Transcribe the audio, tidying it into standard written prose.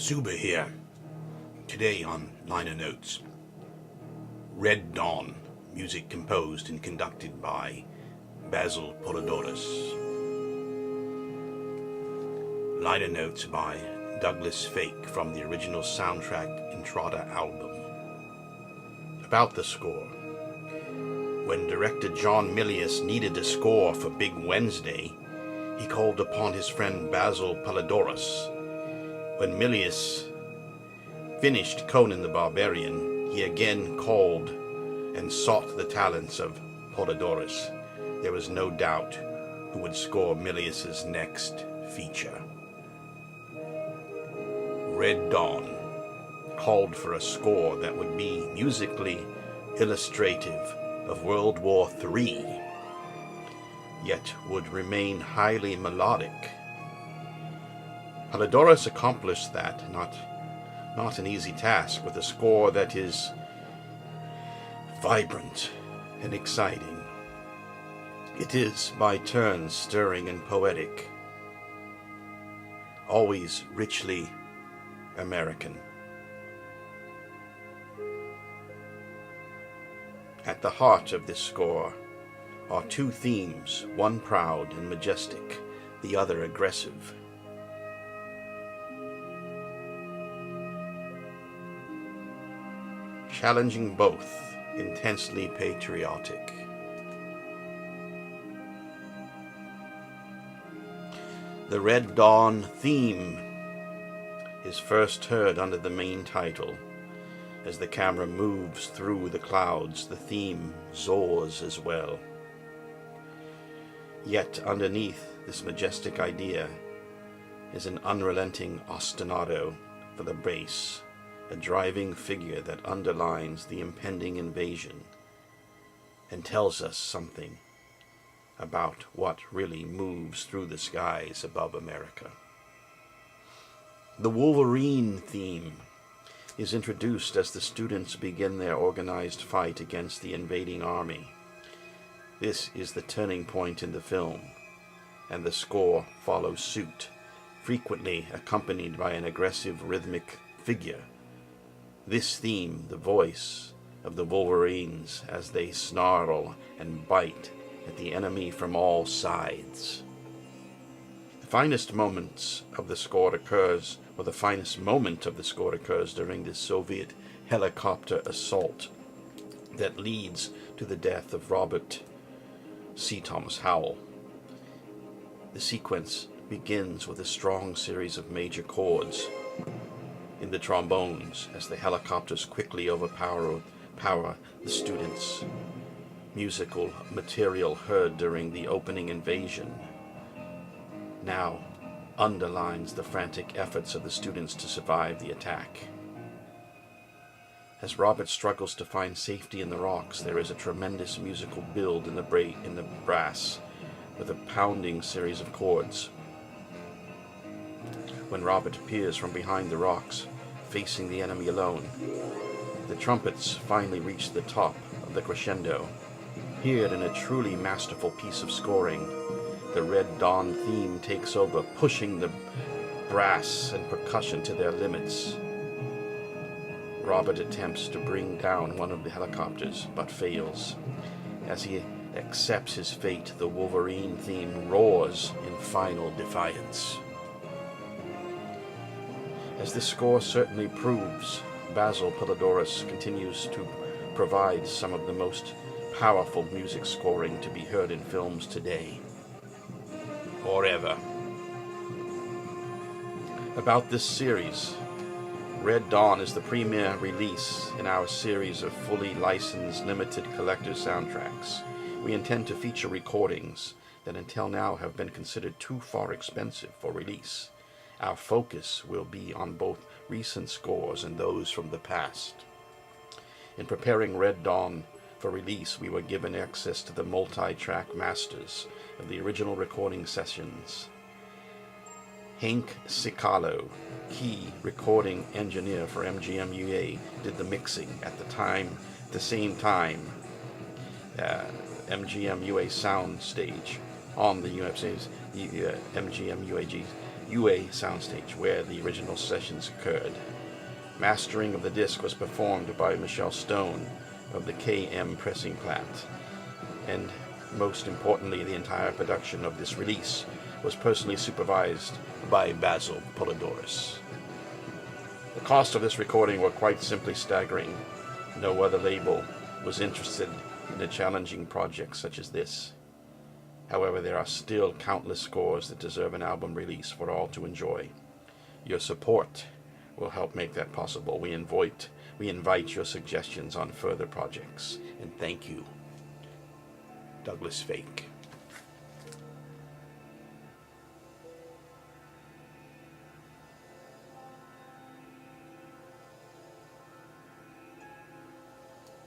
Zooba here. Today on Liner Notes, Red Dawn, music composed and conducted by Basil Poledouris. Liner Notes by Douglas Fake from the original soundtrack INTRADA album. About the score. When director John Milius needed a score for Big Wednesday, he called upon his friend Basil Poledouris. When Milius finished Conan the Barbarian, he again called and sought the talents of Poledouris. There was no doubt who would score Milius's next feature. Red Dawn called for a score that would be musically illustrative of World War III, yet would remain highly melodic. Poledouris accomplished that, not an easy task, with a score that is vibrant and exciting. It is, by turns, stirring and poetic, always richly American. At the heart of this score are two themes, one proud and majestic, the other aggressive. Challenging both, intensely patriotic. The Red Dawn theme is first heard under the main title. As the camera moves through the clouds, the theme soars as well. Yet underneath this majestic idea is an unrelenting ostinato for the bass, a driving figure that underlines the impending invasion and tells us something about what really moves through the skies above America. The Wolverine theme is introduced as the students begin their organized fight against the invading army. This is the turning point in the film, and the score follows suit, frequently accompanied by an aggressive rhythmic figure. This theme, the voice of the Wolverines as they snarl and bite at the enemy from all sides. The finest moment of the score occurs during this Soviet helicopter assault that leads to the death of Robert C. Thomas Howell. The sequence begins with a strong series of major chords in the trombones as the helicopters quickly overpower the students. Musical material heard during the opening invasion now underlines the frantic efforts of the students to survive the attack. As Robert struggles to find safety in the rocks, there is a tremendous musical build in the brass with a pounding series of chords. When Robert appears from behind the rocks, facing the enemy alone, the trumpets finally reach the top of the crescendo. Here, in a truly masterful piece of scoring, the Red Dawn theme takes over, pushing the brass and percussion to their limits. Robert attempts to bring down one of the helicopters, but fails. As he accepts his fate, the Wolverine theme roars in final defiance. As this score certainly proves, Basil Poledouris continues to provide some of the most powerful music scoring to be heard in films today, or ever. About this series, Red Dawn is the premiere release in our series of fully licensed limited collector soundtracks. We intend to feature recordings that until now have been considered too far expensive for release. Our focus will be on both recent scores and those from the past. In preparing Red Dawn for release, we were given access to the multi-track masters of the original recording sessions. Hank Cicalo, key recording engineer for MGM-UA, did the mixing at the same time MGM-UA sound stage on the MGM-UAG UA soundstage where the original sessions occurred. Mastering of the disc was performed by Michelle Stone of the KM pressing plant, and most importantly, the entire production of this release was personally supervised by Basil Poledouris. The cost of this recording were quite simply staggering. No other label was interested in a challenging project such as this. However, there are still countless scores that deserve an album release for all to enjoy. Your support will help make that possible. We invite your suggestions on further projects. And thank you, Douglas Fake.